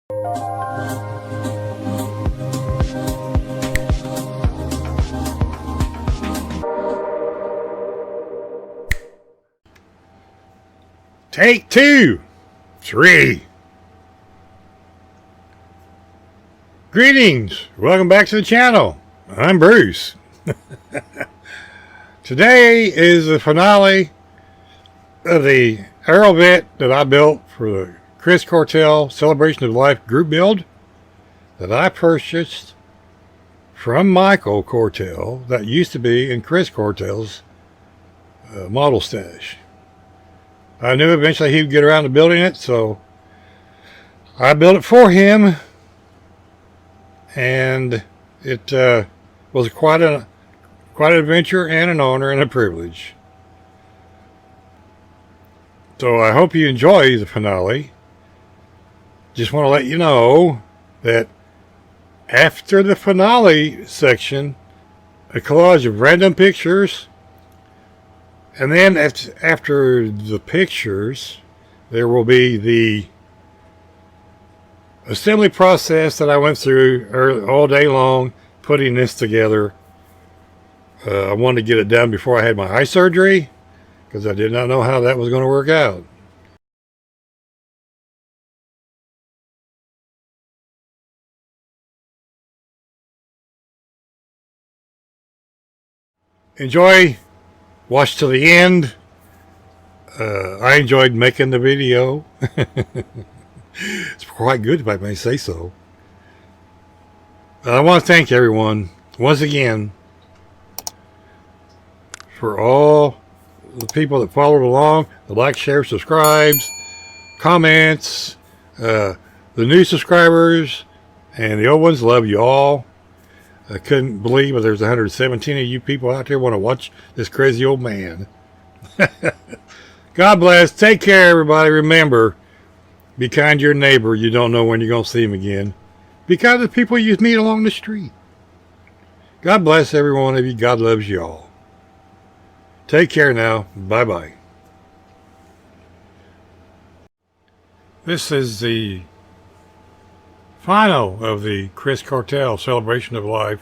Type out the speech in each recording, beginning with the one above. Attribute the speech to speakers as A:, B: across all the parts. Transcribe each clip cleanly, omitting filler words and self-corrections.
A: Take 2, 3. Greetings. Welcome back to the channel. I'm Bruce. Today is the finale of the Aerovette that I built for the Chris Cortel Celebration of Life group build that I purchased from Michael Cortel that used to be in Chris Cortel's model stash. I knew eventually he would get around to building it, so I built it for him, and it was quite an adventure and an honor and a privilege. So I hope you enjoy the finale. Just want to let you know that after the finale section, a collage of random pictures, and then after the pictures, there will be the assembly process that I went through all day long putting this together. I wanted to get it done before I had my eye surgery because I did not know how that was going to work out. Enjoy. Watch till the end. I enjoyed making the video. It's quite good, if I may say so. I want to thank everyone once again for all the people that followed along, the like, share, subscribes, comments, the new subscribers, and the old ones. Love you all. I couldn't believe that there's 117 of you people out there want to watch this crazy old man. God bless. Take care, everybody. Remember, be kind to your neighbor. You don't know when you're going to see him again. Be kind to the people you meet along the street. God bless every one of you. God loves you all. Take care now. Bye-bye. This is the final of the Chris Cortel Celebration of Life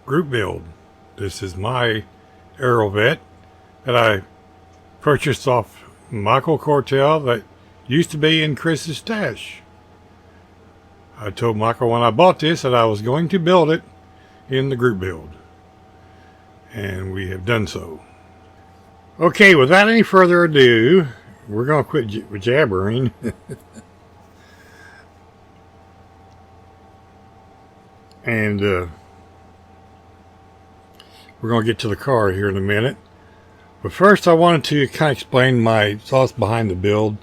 A: group build. This is my Aerovette that I purchased off Michael Cortel that used to be in Chris's stash. I told Michael when I bought this that I was going to build it in the group build, and we have done so. Okay, without any further ado, we're going to quit jabbering. And we're going to get to the car here in a minute. But first I wanted to kind of explain my thoughts behind the build.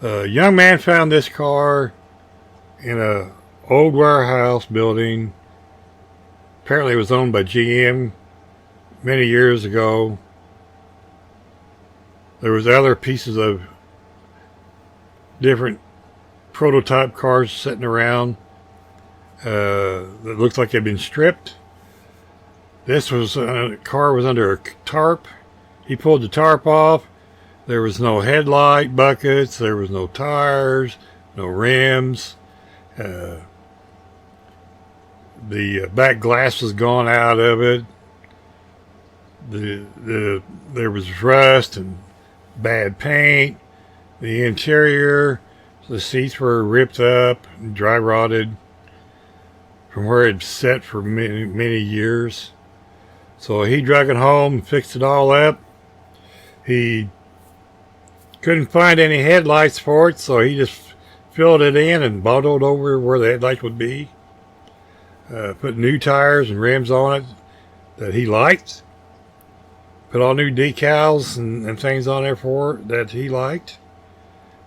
A: A young man found this car in a old warehouse building. Apparently it was owned by GM many years ago. There was other pieces of different prototype cars sitting around. That looks like they've been stripped. This car was under a tarp. He pulled the tarp off. There was no headlight buckets. There was no tires, no rims. The back glass was gone out of it. There was rust and bad paint. The interior, the seats were ripped up and dry rotted from where it sat for many years. So he drug it home and fixed it all up. He couldn't find any headlights for it, so he just filled it in and bottled over where the headlights would be. Put new tires and rims on it that he liked. Put all new decals and things on there for it that he liked.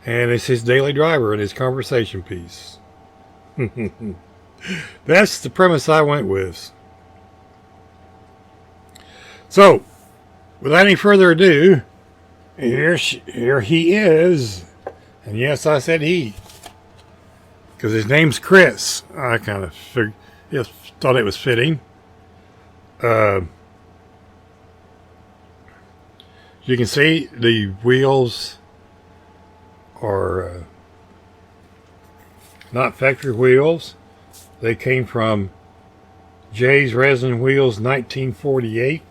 A: And it's his daily driver and his conversation piece. That's the premise I went with. So, without any further ado, here he is. And yes, I said he, because his name's Chris. I kind of thought it was fitting. You can see the wheels are not factory wheels. They came from Jay's Resin Wheels 1948.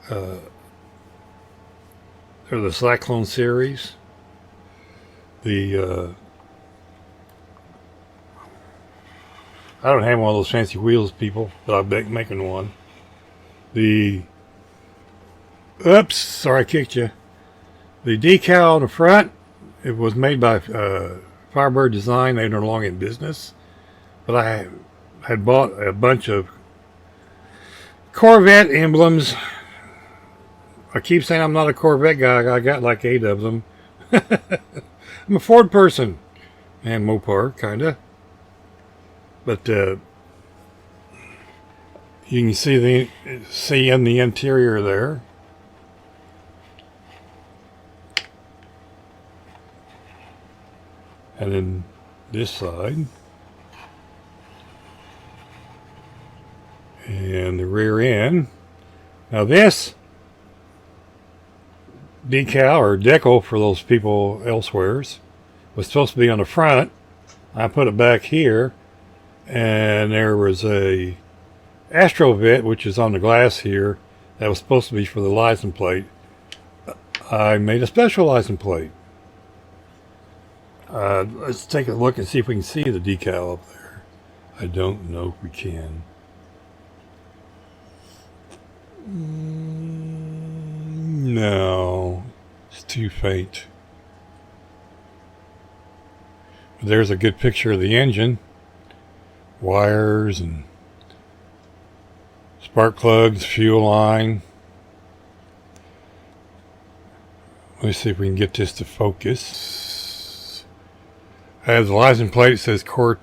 A: They're the Cyclone series. I don't have one of those fancy wheels, people, but I'm making one. Oops, sorry I kicked you. The decal on the front, it was made by Firebird Design. They're no longer in business. But I had bought a bunch of Corvette emblems. I keep saying I'm not a Corvette guy. I got like 8 of them. I'm a Ford person. And Mopar, kinda. But you can see in the interior there. And then this side. And the rear end. Now this decal or decal for those people elsewheres was supposed to be on the front. I put it back here, and there was a Astro-Vette, which is on the glass here, that was supposed to be for the license plate. I made a special license plate. Let's take a look and see if we can see the decal up there. I don't know if we can. No, it's too faint. There's a good picture of the engine. Wires and spark plugs, fuel line. Let's see if we can get this to focus. I have the license plate. It says Cortel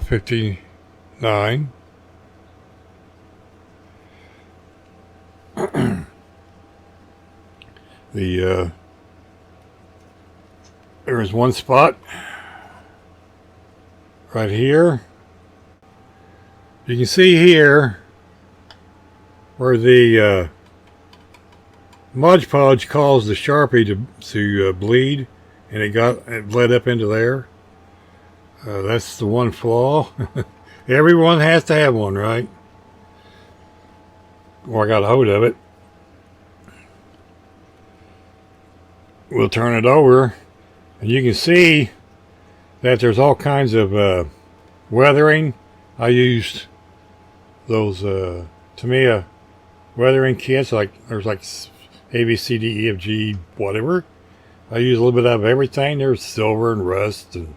A: 59. There is one spot right here. You can see here where the Mod Podge caused the Sharpie to bleed, and it bled up into there. That's the one flaw. Everyone has to have one, right? Well, I got a hold of it. We'll turn it over, and you can see that there's all kinds of weathering. I used those Tamiya weathering kits, there's like A, B, C, D, E, F, G, whatever. I use a little bit of everything. There's silver and rust and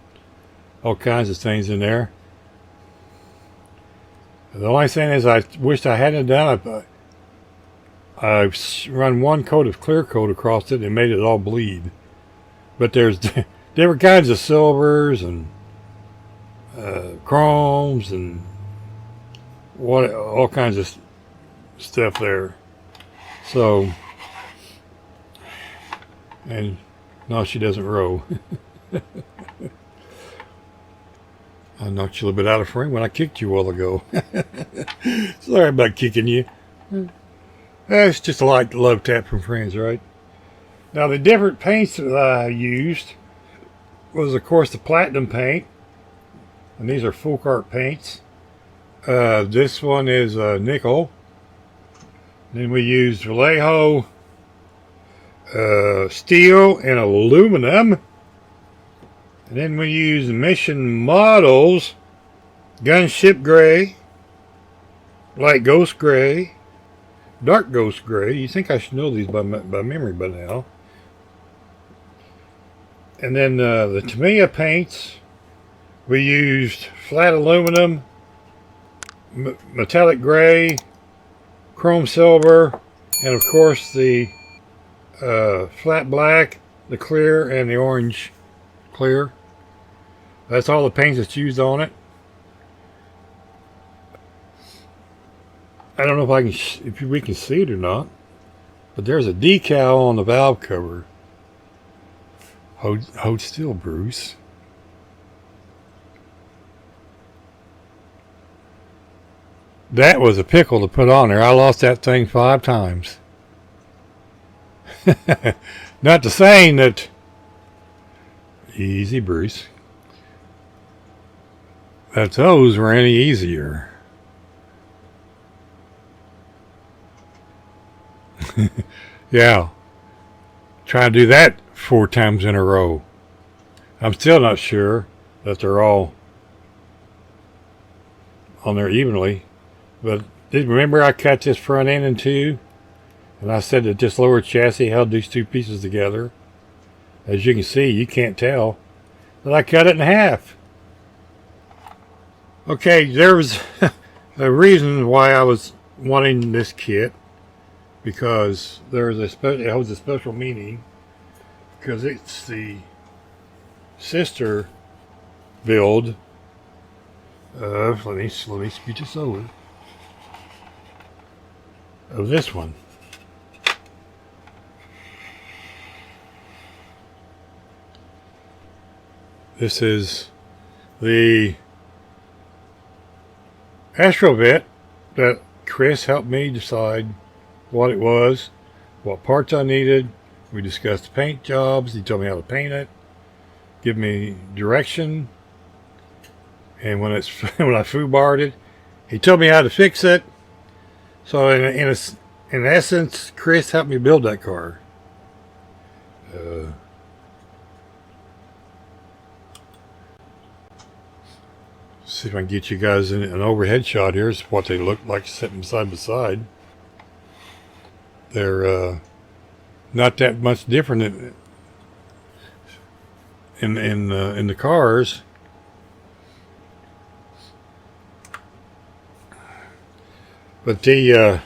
A: all kinds of things in there. The only thing is I wished I hadn't done it. I've run one coat of clear coat across it and made it all bleed. But there's different kinds of silvers and chromes and all kinds of stuff there. So, and no, she doesn't row. I knocked you a little bit out of frame when I kicked you a while ago. Sorry about kicking you. It's just a light love tap from friends, right? Now the different paints that I used was, of course, the platinum paint, and these are full cart paints. This one is nickel. Then we used Vallejo, steel, and aluminum. And then we used Mission Models, Gunship Gray, Light Ghost Gray, Dark Ghost Gray. You think I should know these by memory by now. And then the Tamiya paints, we used flat aluminum, metallic gray, chrome silver, and of course the flat black, the clear, and the orange clear. That's all the paints that's used on it. I don't know if we can see it or not, but there's a decal on the valve cover. Hold still, Bruce. That was a pickle to put on there. I lost that thing 5 times. Not to saying that Easy, Bruce. That those were any easier. Yeah. Trying to do that 4 times in a row. I'm still not sure that they're all on there evenly. But remember I cut this front end in 2? And I said that this lower chassis held these 2 pieces together. As you can see, you can't tell that I cut it in half. Okay, there was a reason why I was wanting this kit, because it holds a special meaning, because it's the sister build of, let me scoot this over, of this one. This is the Astro-Vette that Chris helped me decide what it was, what parts I needed. We discussed the paint jobs. He told me how to paint it, give me direction, and when I foobarred it, he told me how to fix it. So in essence, Chris helped me build that car. See if I can get you guys an overhead shot. Here's what they look like sitting side by side. They're not that much different in the cars. But this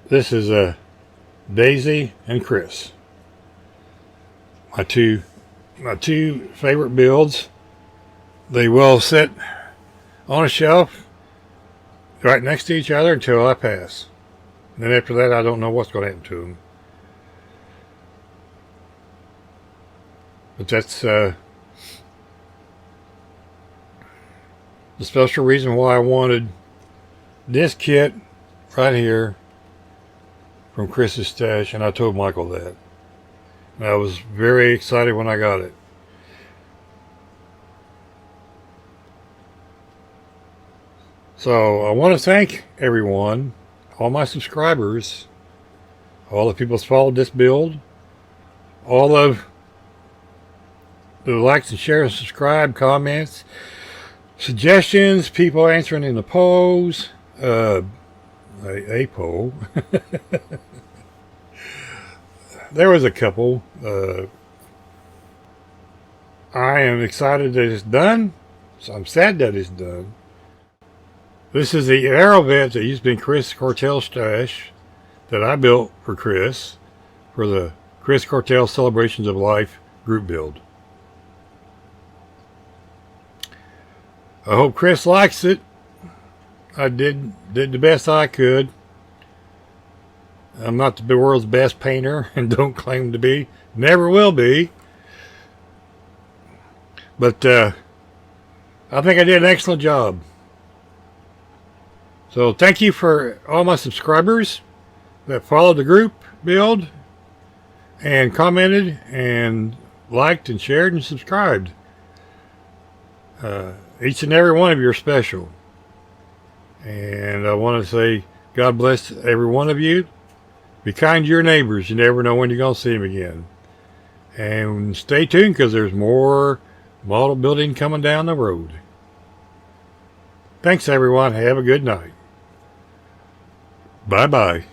A: is Daisy and Chris, my two favorite builds. They will sit on a shelf right next to each other until I pass. And then after that, I don't know what's going to happen to them. But that's the special reason why I wanted this kit right here from Chris's stash, and I told Michael that. And I was very excited when I got it. So I want to thank everyone, all my subscribers, all the people that's followed this build, all of the likes and shares, subscribe, comments, suggestions, people answering in the polls, a poll. There was a couple. I am excited that it's done. So I'm sad that it's done. This is the Aerovette that used to be in Chris Cortel's stash that I built for Chris for the Chris Cortel Celebrations of Life group build. I hope Chris likes it. I did the best I could. I'm not the world's best painter and don't claim to be. Never will be. But I think I did an excellent job. So thank you for all my subscribers that followed the group build and commented and liked and shared and subscribed. Each and every one of you are special. And I want to say God bless every one of you. Be kind to your neighbors. You never know when you're going to see them again. And stay tuned because there's more model building coming down the road. Thanks everyone. Have a good night. Bye-bye.